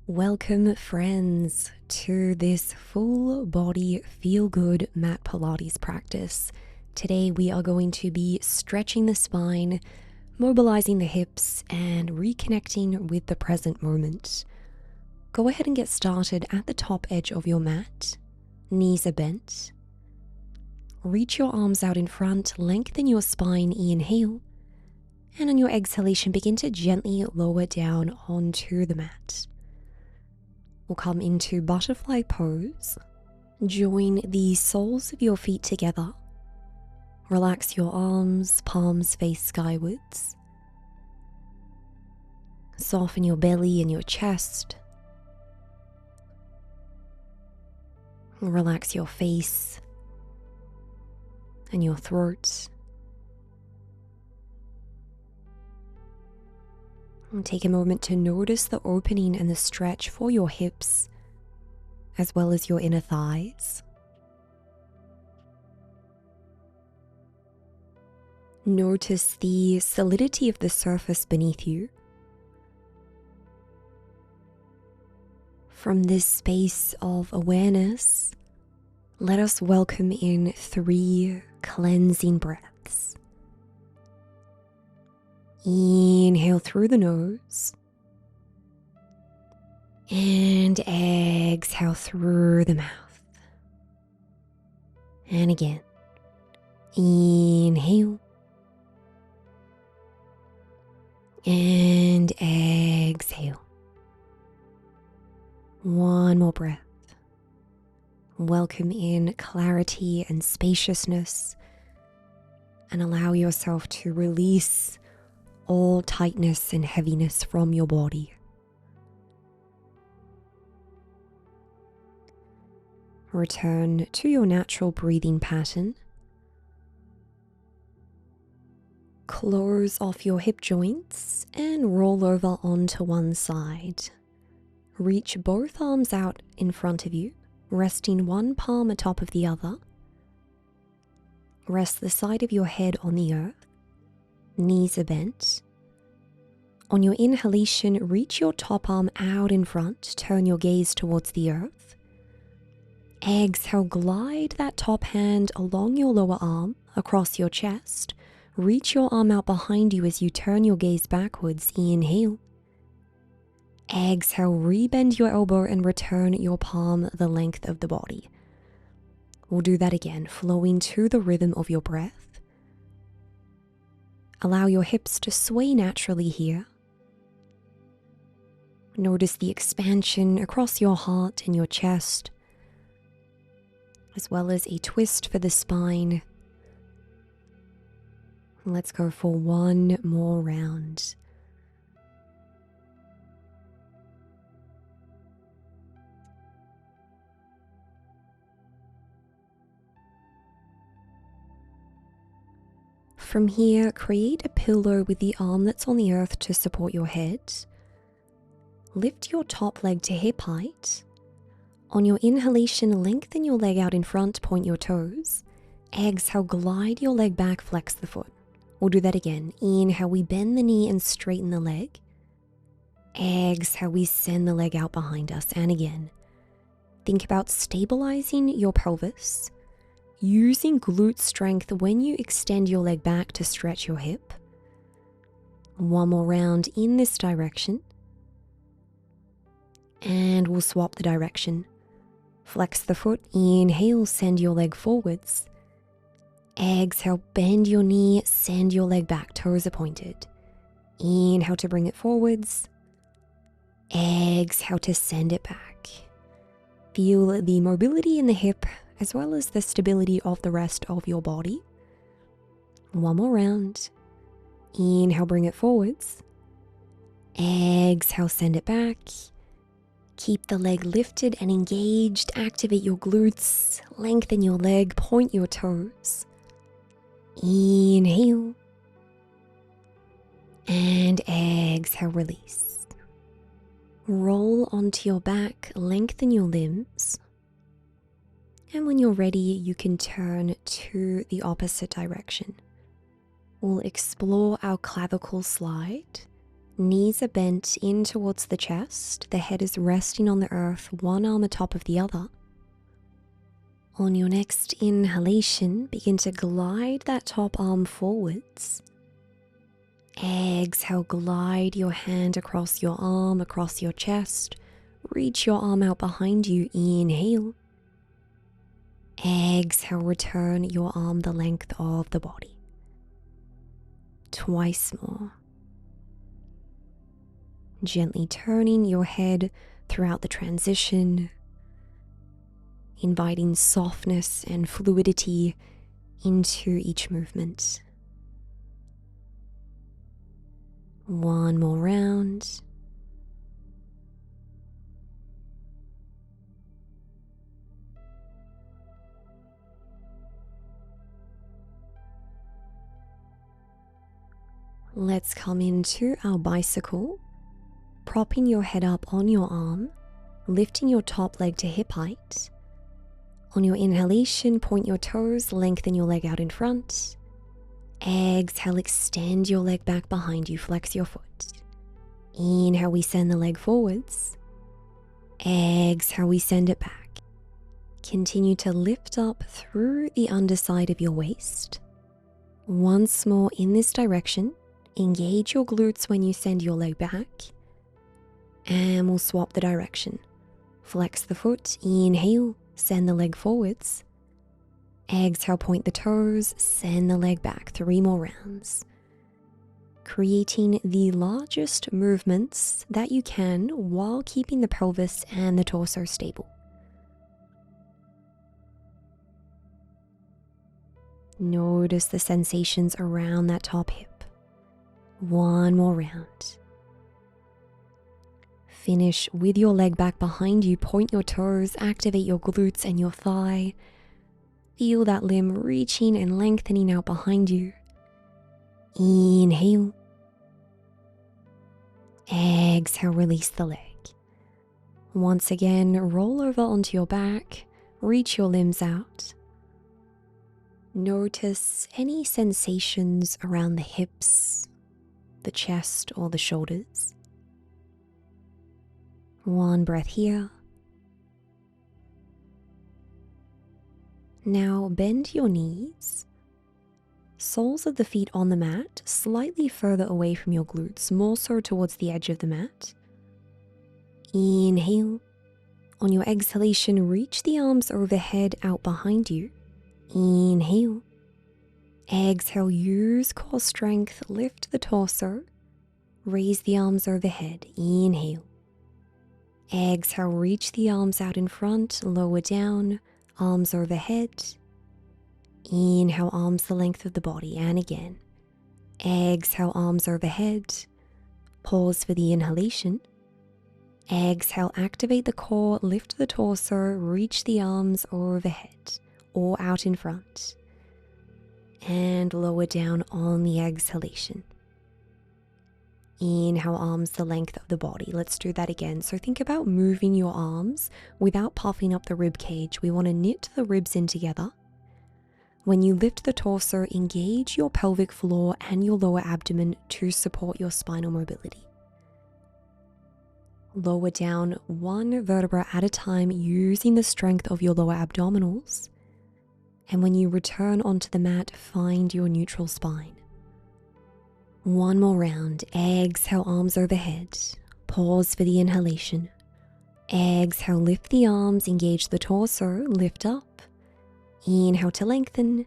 Welcome, friends, to this full body feel good mat Pilates practice. Today we are going to be stretching the spine, mobilizing the hips, and reconnecting with the present moment. Go ahead and get started at the top edge of your mat. Knees are bent. Reach your arms out in front, lengthen your spine, inhale. And on your exhalation, begin to gently lower down onto the mat. We'll come into butterfly pose. Join the soles of your feet together. Relax your arms, palms face skywards. Soften your belly and your chest. Relax your face and your throat. And take a moment to notice the opening and the stretch for your hips, as well as your inner thighs. Notice the solidity of the surface beneath you. From this space of awareness, let us welcome in 3 cleansing breaths. Inhale through the nose and exhale through the mouth. And again, inhale and exhale. One more breath. Welcome in clarity and spaciousness, and allow yourself to release all tightness and heaviness from your body. Return to your natural breathing pattern. Close off your hip joints and roll over onto one side. Reach both arms out in front of you, resting one palm atop of the other. Rest the side of your head on the earth. Knees are bent. On your inhalation, reach your top arm out in front. Turn your gaze towards the earth. Exhale, glide that top hand along your lower arm, across your chest. Reach your arm out behind you as you turn your gaze backwards. Inhale. Exhale, rebend your elbow and return your palm the length of the body. We'll do that again, flowing to the rhythm of your breath. Allow your hips to sway naturally here. Notice the expansion across your heart and your chest, as well as a twist for the spine. Let's go for one more round. From here, create a pillow with the arm that's on the earth to support your head. Lift your top leg to hip height. On your inhalation, lengthen your leg out in front, point your toes. Exhale, glide your leg back, flex the foot. We'll do that again. Inhale, we bend the knee and straighten the leg. Exhale, we send the leg out behind us. And again, think about stabilizing your pelvis. Using glute strength when you extend your leg back to stretch your hip. One more round in this direction. And we'll swap the direction. Flex the foot, inhale, send your leg forwards. Exhale, bend your knee, send your leg back, toes are pointed. Inhale to bring it forwards. Exhale to send it back. Feel the mobility in the hip as well as the stability of the rest of your body. One more round. Inhale, bring it forwards. Exhale, send it back. Keep the leg lifted and engaged. Activate your glutes. Lengthen your leg, point your toes. Inhale. And exhale, release. Roll onto your back, lengthen your limbs. And when you're ready, you can turn to the opposite direction. We'll explore our clavicle slide. Knees are bent in towards the chest. The head is resting on the earth, one arm atop of the other. On your next inhalation, begin to glide that top arm forwards. Exhale, glide your hand across your arm, across your chest. Reach your arm out behind you. Inhale. Exhale, return your arm the length of the body. Twice more. Gently turning your head throughout the transition, inviting softness and fluidity into each movement. One more round. Let's come into our bicycle, propping your head up on your arm, lifting your top leg to hip height. On your inhalation, point your toes, lengthen your leg out in front. Exhale, extend your leg back behind you, flex your foot. Inhale, we send the leg forwards. Exhale, we send it back. Continue to lift up through the underside of your waist. Once more in this direction. Engage your glutes when you send your leg back. And we'll swap the direction. Flex the foot, inhale, send the leg forwards. Exhale, point the toes, send the leg back. 3 more rounds. Creating the largest movements that you can while keeping the pelvis and the torso stable. Notice the sensations around that top hip. 1 more round. Finish with your leg back behind you. Point your toes, activate your glutes and your thigh. Feel that limb reaching and lengthening out behind you. Inhale. Exhale, release the leg. Once again, roll over onto your back. Reach your limbs out. Notice any sensations around the hips, the chest, or the shoulders. 1 breath here. Now bend your knees, soles of the feet on the mat, slightly further away from your glutes, more so towards the edge of the mat. Inhale. On your exhalation, reach the arms overhead out behind you. Inhale. Exhale, use core strength, lift the torso, raise the arms overhead. Inhale. Exhale, reach the arms out in front, lower down, arms overhead. Inhale, arms the length of the body, and again. Exhale, arms overhead. Pause for the inhalation. Exhale, activate the core, lift the torso, reach the arms overhead or out in front. And lower down on the exhalation. Inhale, arms the length of the body. Let's do that again. So think about moving your arms without puffing up the rib cage. We want to knit the ribs in together. When you lift the torso, engage your pelvic floor and your lower abdomen to support your spinal mobility. Lower down 1 vertebra at a time using the strength of your lower abdominals. And when you return onto the mat, find your neutral spine. 1 more round. Exhale, arms overhead. Pause for the inhalation. Exhale, lift the arms, engage the torso, lift up. Inhale to lengthen.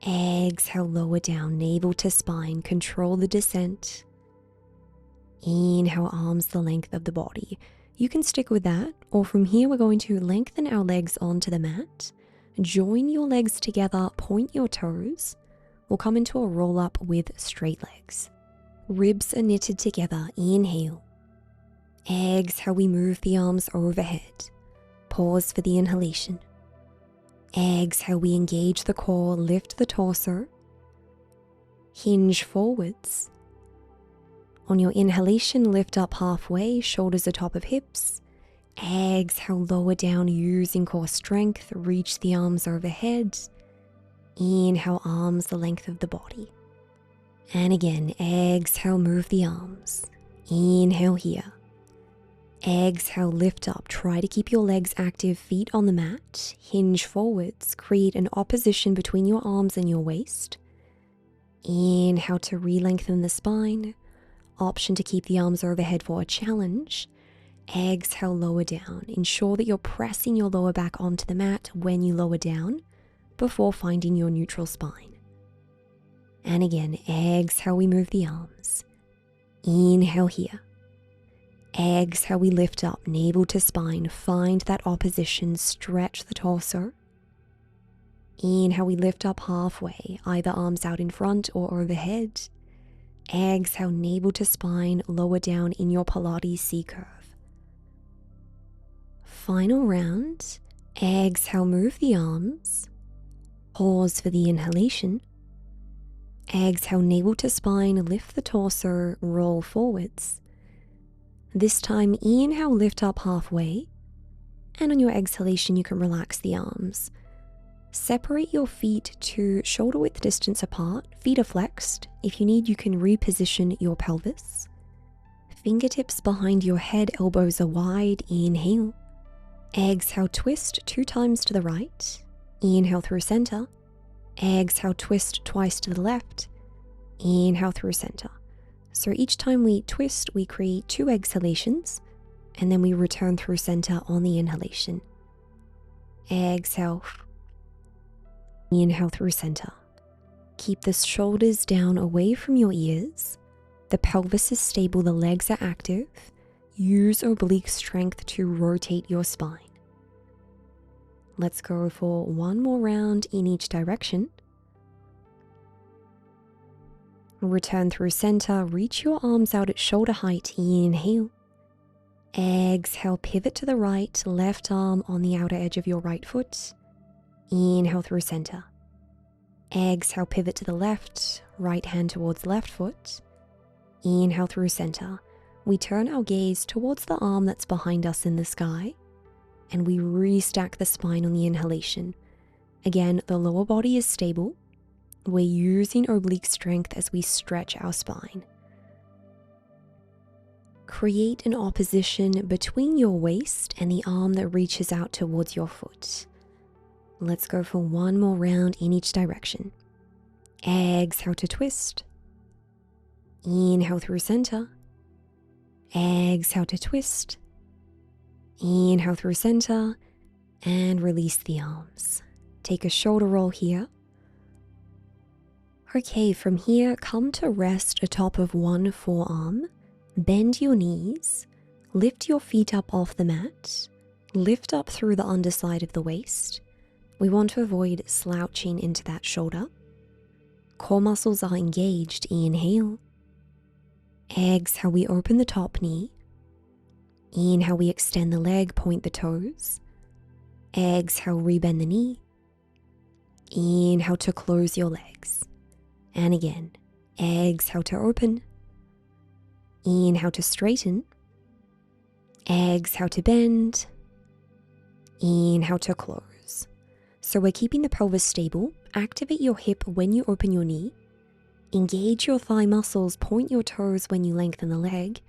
Exhale, lower down, navel to spine, control the descent. Inhale, arms the length of the body. You can stick with that, or from here we're going to lengthen our legs onto the mat. Join your legs together, point your toes. We'll come into a roll up with straight legs. Ribs are knitted together, inhale. Exhale, we move the arms overhead. Pause for the inhalation. Exhale, we engage the core, lift the torso. Hinge forwards. On your inhalation, lift up halfway, shoulders atop of hips. Exhale, lower down using core strength, reach the arms overhead. Inhale, arms the length of the body. And again, exhale, move the arms. Inhale here. Exhale, lift up. Try to keep your legs active, feet on the mat. Hinge forwards. Create an opposition between your arms and your waist. Inhale to re-lengthen the spine. Option to keep the arms overhead for a challenge. Exhale, lower down. Ensure that you're pressing your lower back onto the mat when you lower down before finding your neutral spine. And again, exhale, we move the arms. Inhale here. Exhale, we lift up, navel to spine. Find that opposition, stretch the torso. Inhale, we lift up halfway, either arms out in front or overhead. Exhale, navel to spine, lower down in your Pilates C curve. Final round. Exhale, move the arms. Pause for the inhalation. Exhale, navel to spine, lift the torso, roll forwards. This time, inhale, lift up halfway. And on your exhalation, you can relax the arms. Separate your feet to shoulder width distance apart. Feet are flexed. If you need, you can reposition your pelvis. Fingertips behind your head, elbows are wide. Inhale. Exhale, twist 2 times to the right. Inhale through center. Exhale, twist twice to the left. Inhale through center. So each time we twist, we create 2 exhalations, and then we return through center on the inhalation. Exhale. Inhale through center. Keep the shoulders down away from your ears. The pelvis is stable, the legs are active. Use oblique strength to rotate your spine. Let's go for one more round in each direction. Return through center, reach your arms out at shoulder height. Inhale. Exhale, pivot to the right, left arm on the outer edge of your right foot. Inhale through center. Exhale, pivot to the left, right hand towards left foot. Inhale through center. We turn our gaze towards the arm that's behind us in the sky, and we restack the spine on the inhalation. Again, the lower body is stable. We're using oblique strength as we stretch our spine. Create an opposition between your waist and the arm that reaches out towards your foot. Let's go for one more round in each direction. Exhale to twist. Inhale through center. Exhale to twist. Inhale through center and release the arms. Take a shoulder roll here. Okay, from here, come to rest atop of one forearm. Bend your knees. Lift your feet up off the mat. Lift up through the underside of the waist. We want to avoid slouching into that shoulder. Core muscles are engaged. Inhale. Exhale, we open the top knee. Inhale, we extend the leg, point the toes. Exhale, rebend the knee. Inhale to close your legs. And again, exhale to open. Inhale to straighten. Exhale to bend. Inhale to close. So we're keeping the pelvis stable. Activate your hip when you open your knee. Engage your thigh muscles, point your toes when you lengthen the leg,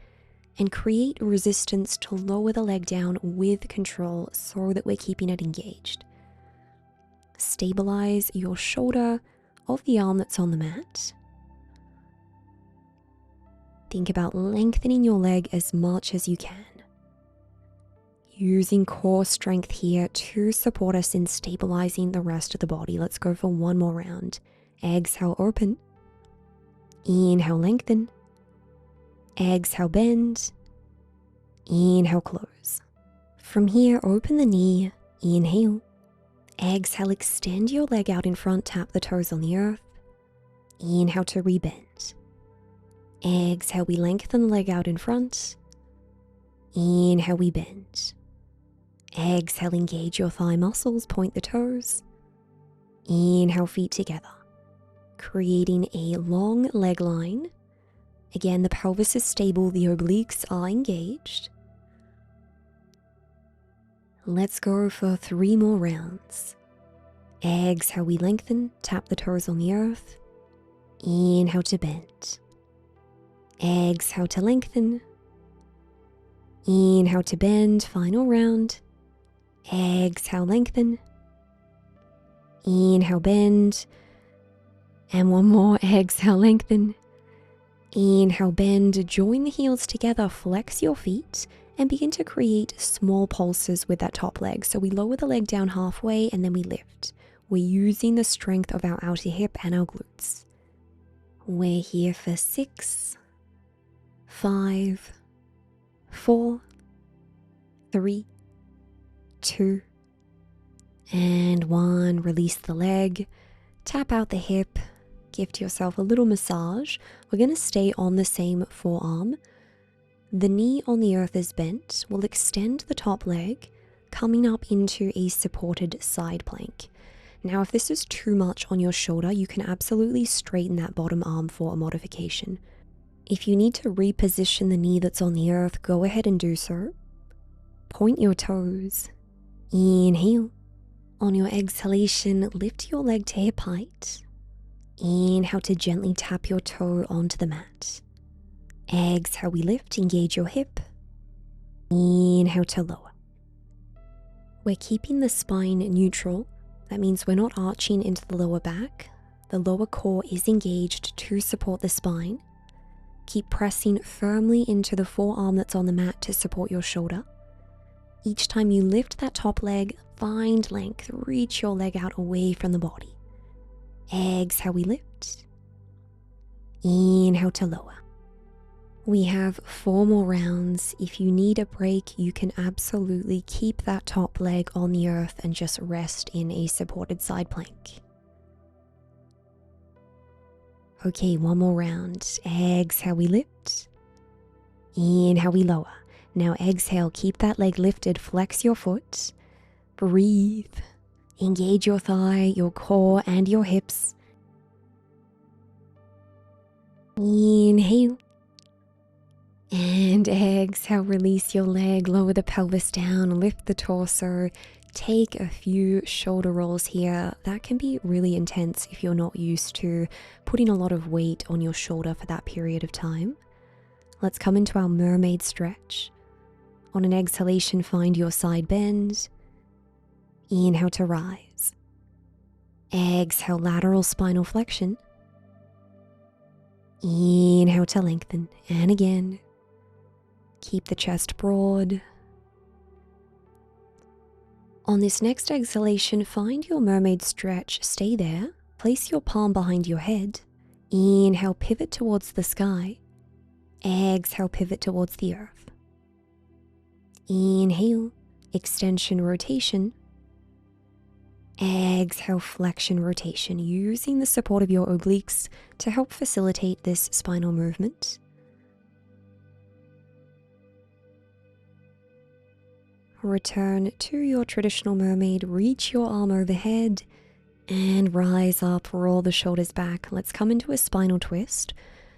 and create resistance to lower the leg down with control so that we're keeping it engaged. Stabilize your shoulder of the arm that's on the mat. Think about lengthening your leg as much as you can. Using core strength here to support us in stabilizing the rest of the body. Let's go for one more round. Exhale, open. Inhale, lengthen. Exhale, bend. Inhale, close. From here, open the knee. Inhale. Exhale, extend your leg out in front, tap the toes on the earth. Inhale to rebend. Exhale, we lengthen the leg out in front. Inhale, we bend. Exhale, engage your thigh muscles, point the toes. Inhale, feet together, creating a long leg line. Again, the pelvis is stable, the obliques are engaged. Let's go for 3 more rounds. Exhale, we lengthen, tap the toes on the earth. Inhale to bend. Exhale to lengthen. Inhale to bend, final round. Exhale, lengthen. Inhale, bend. And one more, exhale, lengthen. Inhale, bend, join the heels together, flex your feet, and begin to create small pulses with that top leg. So we lower the leg down halfway and then we lift. We're using the strength of our outer hip and our glutes. We're here for 6, 5, 4, 3, 2, and 1. Release the leg, tap out the hip, give yourself a little massage. We're going to stay on the same forearm. The knee on the earth is bent. We'll extend the top leg, coming up into a supported side plank. Now, if this is too much on your shoulder, you can absolutely straighten that bottom arm for a modification. If you need to reposition the knee that's on the earth, go ahead and do so. Point your toes. Inhale. On your exhalation, lift your leg to hip height. Inhale to gently tap your toe onto the mat. Exhale, we lift, engage your hip. Inhale to lower. We're keeping the spine neutral. That means we're not arching into the lower back. The lower core is engaged to support the spine. Keep pressing firmly into the forearm that's on the mat to support your shoulder. Each time you lift that top leg, find length. Reach your leg out away from the body. Exhale, we lift. Inhale to lower. We have 4 more rounds. If you need a break, you can absolutely keep that top leg on the earth and just rest in a supported side plank. Okay, 1 more round. Exhale, we lift. Inhale, we lower. Now exhale, keep that leg lifted, flex your foot. Breathe. Engage your thigh, your core, and your hips. Inhale. And exhale, release your leg, lower the pelvis down, lift the torso. Take a few shoulder rolls here. That can be really intense if you're not used to putting a lot of weight on your shoulder for that period of time. Let's come into our mermaid stretch. On an exhalation, find your side bend. Inhale to rise. Exhale, lateral spinal flexion. Inhale to lengthen. And again. Keep the chest broad. On this next exhalation, find your mermaid stretch. Stay there. Place your palm behind your head. Inhale, pivot towards the sky. Exhale, pivot towards the earth. Inhale, extension, rotation. Exhale, flexion, rotation, using the support of your obliques to help facilitate this spinal movement. Return to your traditional mermaid, reach your arm overhead and rise up, roll the shoulders back. Let's come into a spinal twist.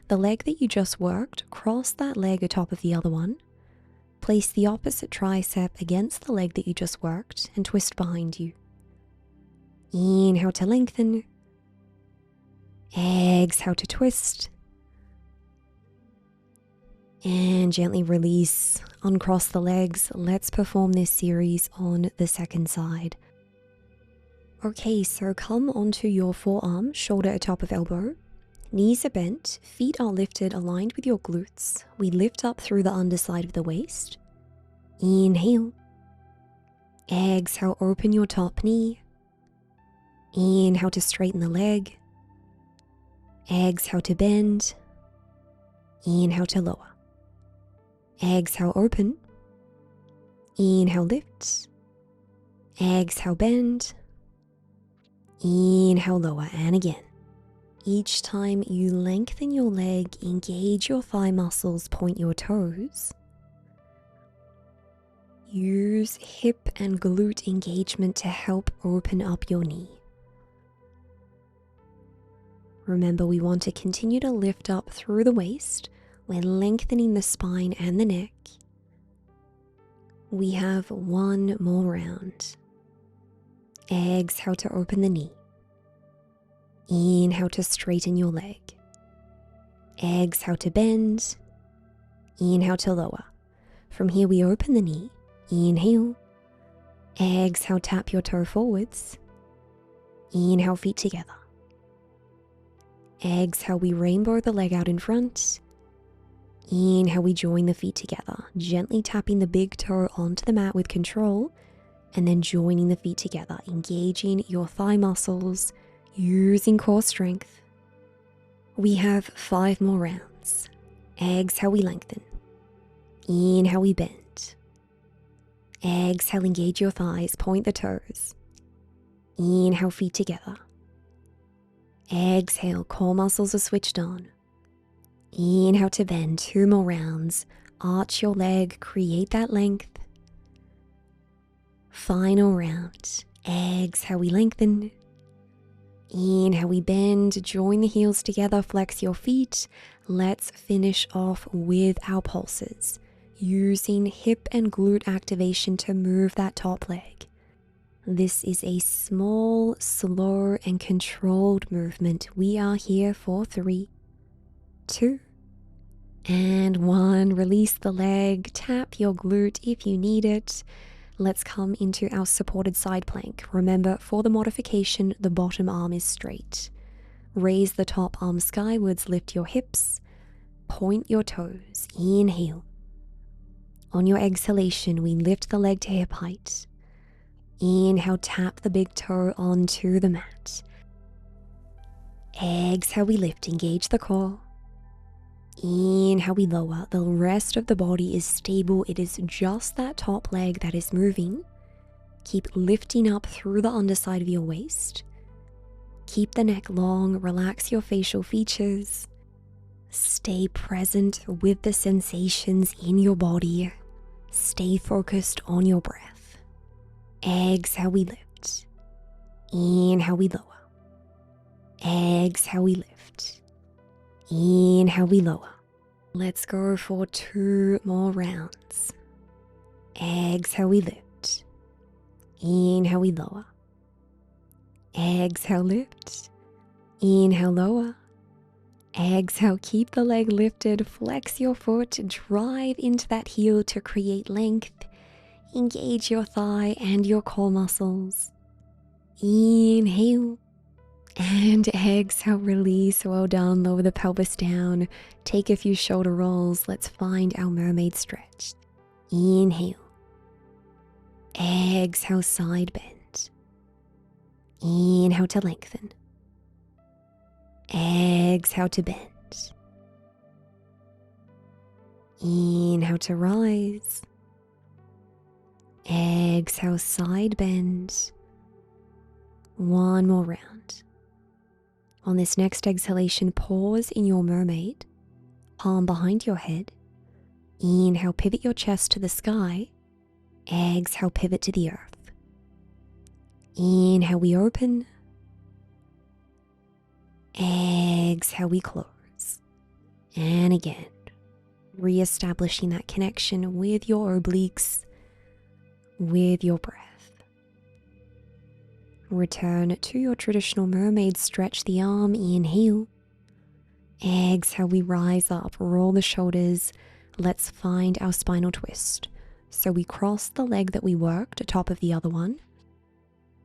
The leg that you just worked, cross that leg atop of the other one. Place the opposite tricep against the leg that you just worked and twist behind you. Inhale to lengthen. Exhale to twist. And gently release, uncross the legs. Let's perform this series on the second side. Okay, so come onto your forearm, shoulder atop of elbow. Knees are bent, feet are lifted, aligned with your glutes. We lift up through the underside of the waist. Inhale. Exhale, open your top knee. Inhale to straighten the leg. Exhale to bend. Inhale to lower. Exhale, open. Inhale, lift. Exhale, bend. Inhale, lower, and again. Each time you lengthen your leg, engage your thigh muscles, point your toes. Use hip and glute engagement to help open up your knee. Remember, we want to continue to lift up through the waist. We're lengthening the spine and the neck. We have 1 more round. Exhale to open the knee. Inhale to straighten your leg. Exhale to bend. Inhale to lower. From here we open the knee. Inhale. Exhale, tap your toe forwards. Inhale, feet together. Exhale, we rainbow the leg out in front. Inhale, we join the feet together, gently tapping the big toe onto the mat with control, and then joining the feet together, engaging your thigh muscles, using core strength. We have 5 more rounds. Exhale, we lengthen. Inhale, we bend. Exhale, engage your thighs, point the toes. Inhale, feet together. Exhale, core muscles are switched on. Inhale to bend, 2 more rounds. Arch your leg, create that length. Final round. Exhale, we lengthen. Inhale, we bend, join the heels together, flex your feet. Let's finish off with our pulses, using hip and glute activation to move that top leg. This is a small, slow, and controlled movement. We are here for 3, 2, and 1. Release the leg, tap your glute if you need it. Let's come into our supported side plank. Remember, for the modification, the bottom arm is straight. Raise the top arm skywards, lift your hips, point your toes, inhale. On your exhalation, we lift the leg to hip height. Inhale, tap the big toe onto the mat. Exhale, we lift, engage the core. Inhale, we lower. The rest of the body is stable. It is just that top leg that is moving. Keep lifting up through the underside of your waist. Keep the neck long, relax your facial features. Stay present with the sensations in your body. Stay focused on your breath. Exhale, we lift. Inhale, we lower. Exhale, we lift. Inhale, we lower. Let's go for 2 more rounds. Exhale, we lift. Inhale, we lower. Exhale, lift. Inhale, lower. Exhale, keep the leg lifted. Flex your foot. Drive into that heel to create length. Engage your thigh and your core muscles. Inhale. And exhale, release. Well done. Lower the pelvis down. Take a few shoulder rolls. Let's find our mermaid stretch. Inhale. Exhale, side bend. Inhale to lengthen. Exhale to bend. Inhale to rise. Exhale, side bend. 1 more round. On this next exhalation, pause in your mermaid, palm behind your head. Inhale, pivot your chest to the sky. Exhale, pivot to the earth. Inhale, we open. Exhale, we close. And again, reestablishing that connection with your obliques, with your breath. Return to your traditional mermaid. Stretch the arm, inhale. Exhale, we rise up, roll the shoulders. Let's find our spinal twist. So we cross the leg that we worked atop of the other one.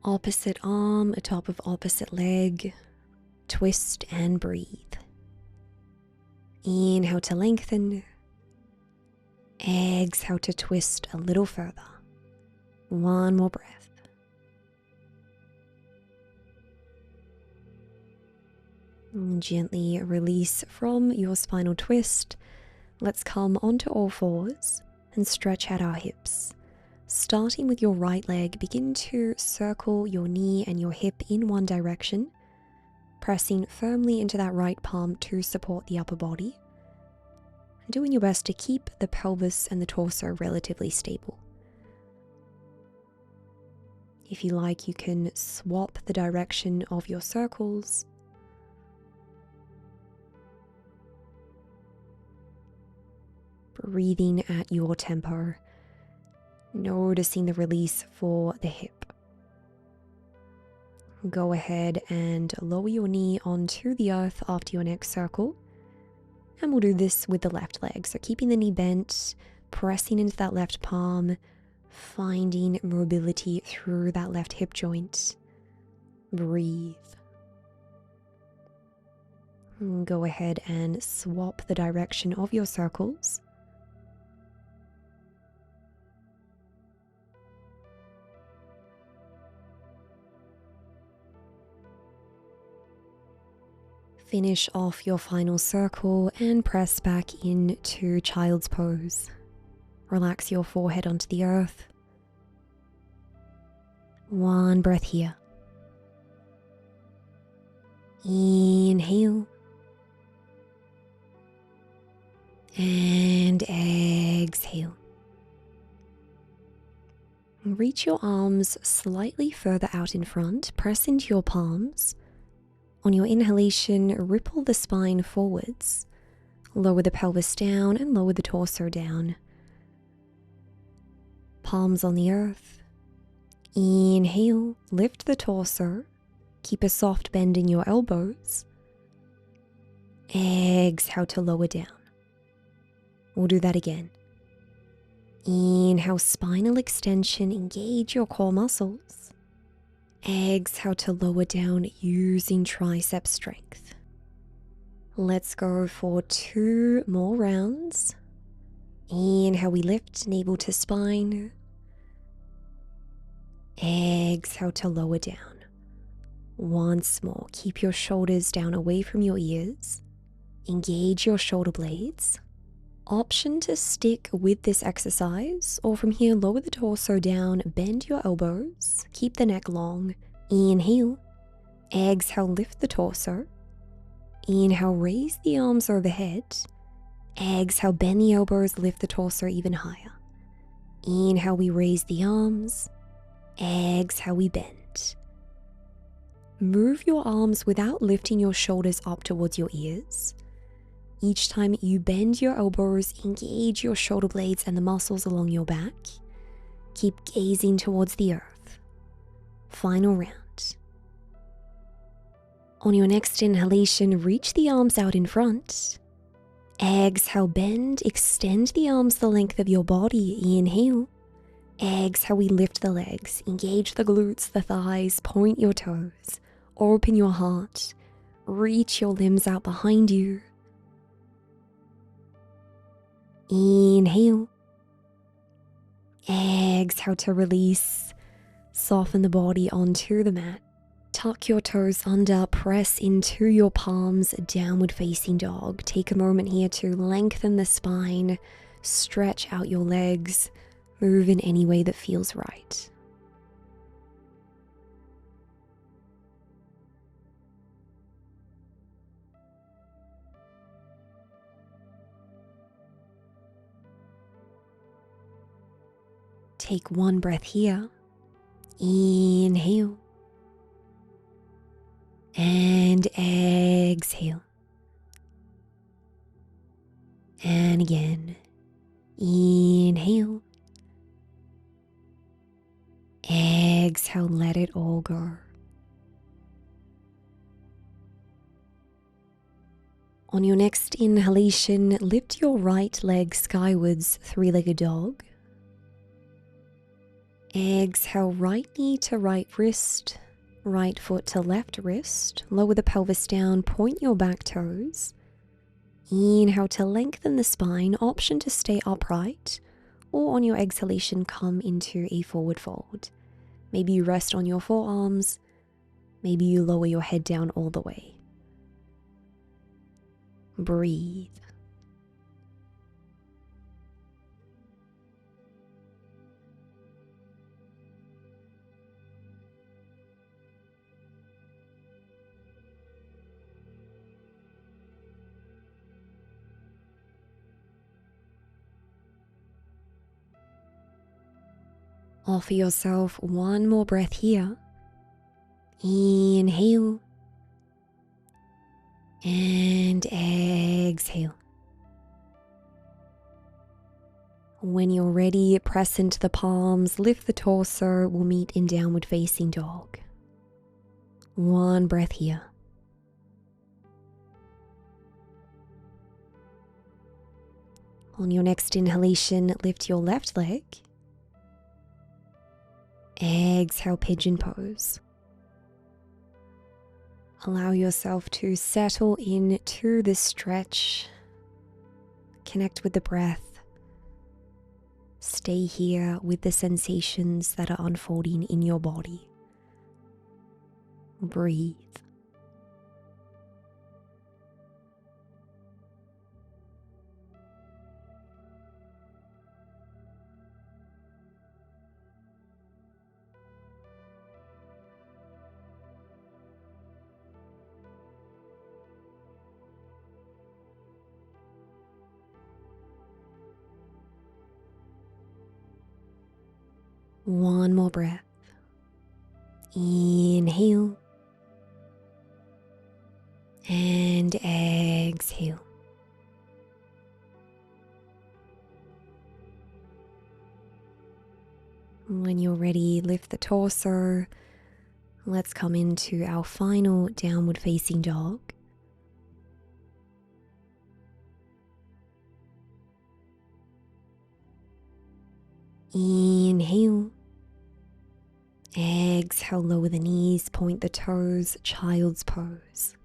Opposite arm atop of opposite leg. Twist and breathe. Inhale to lengthen. Exhale to twist a little further. 1 more breath. Gently release from your spinal twist. Let's come onto all fours and stretch out our hips. Starting with your right leg, begin to circle your knee and your hip in one direction, pressing firmly into that right palm to support the upper body. Doing your best to keep the pelvis and the torso relatively stable. If you like, you can swap the direction of your circles. Breathing at your tempo, noticing the release for the hip. Go ahead and lower your knee onto the earth after your next circle. And we'll do this with the left leg. So keeping the knee bent, pressing into that left palm, finding mobility through that left hip joint. Breathe. Go ahead and swap the direction of your circles. Finish off your final circle and press back into child's pose. Relax your forehead onto the earth. One breath here. Inhale. And exhale. Reach your arms slightly further out in front. Press into your palms. On your inhalation, ripple the spine forwards. Lower the pelvis down and lower the torso down. Palms on the earth. Inhale, lift the torso. Keep a soft bend in your elbows. Exhale to lower down. We'll do that again. Inhale, spinal extension, engage your core muscles. Exhale to lower down using tricep strength. Let's go for 2 more rounds. Inhale, we lift navel to spine. Exhale to lower down. Once more, keep your shoulders down away from your ears. Engage your shoulder blades. Option to stick with this exercise, or from here lower the torso down, bend your elbows, keep the neck long. Inhale. Exhale, lift the torso. Inhale, raise the arms overhead. Exhale, bend the elbows, lift the torso even higher. Inhale, we raise the arms. Exhale, we bend. Move your arms without lifting your shoulders up towards your ears. Each time you bend your elbows, engage your shoulder blades and the muscles along your back. Keep gazing towards the earth. Final round. On your next inhalation, reach the arms out in front. Exhale, bend, extend the arms the length of your body. Inhale. Exhale, we lift the legs. Engage the glutes, the thighs, point your toes. Open your heart. Reach your limbs out behind you. Inhale. Exhale to release. Soften the body onto the mat. Tuck your toes under, press into your palms, downward facing dog. Take a moment here to lengthen the spine, stretch out your legs, move in any way that feels right. Take 1 breath here. Inhale. And exhale. And again. Inhale. Exhale, let it all go. On your next inhalation, lift your right leg skywards, 3-legged dog. Exhale, right knee to right wrist, right foot to left wrist. Lower the pelvis down, point your back toes. Inhale to lengthen the spine, option to stay upright, or on your exhalation, come into a forward fold. Maybe you rest on your forearms, maybe you lower your head down all the way. Breathe. Offer yourself 1 more breath here. Inhale. And exhale. When you're ready, press into the palms, lift the torso. We'll meet in downward facing dog. One breath here. On your next inhalation, lift your left leg. Exhale, pigeon pose. Allow yourself to settle into this stretch. Connect with the breath. Stay here with the sensations that are unfolding in your body. Breathe. One more breath. Inhale and exhale. When you're ready, lift the torso. Let's come into our final downward facing dog. Inhale. Exhale, lower the knees, point the toes, child's pose.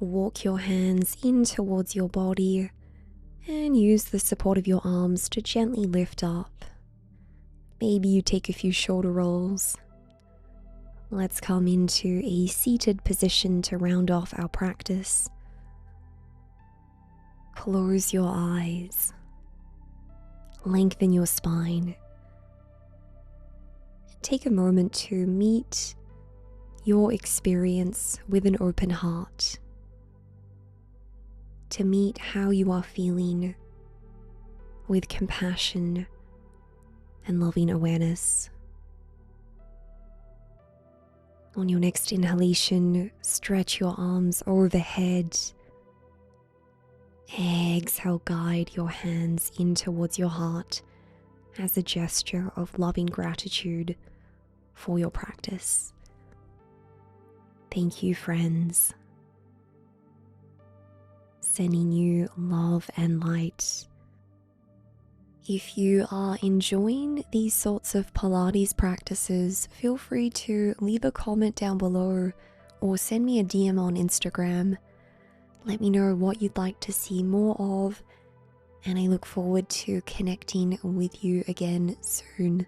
Walk your hands in towards your body and use the support of your arms to gently lift up. Maybe you take a few shoulder rolls. Let's come into a seated position to round off our practice. Close your eyes. Lengthen your spine. Take a moment to meet your experience with an open heart. To meet how you are feeling with compassion and loving awareness. On your next inhalation, stretch your arms overhead. Exhale, guide your hands in towards your heart as a gesture of loving gratitude for your practice. Thank you, friends. Sending you love and light. If you are enjoying these sorts of Pilates practices, feel free to leave a comment down below or send me a DM on Instagram. Let me know what you'd like to see more of, and I look forward to connecting with you again soon.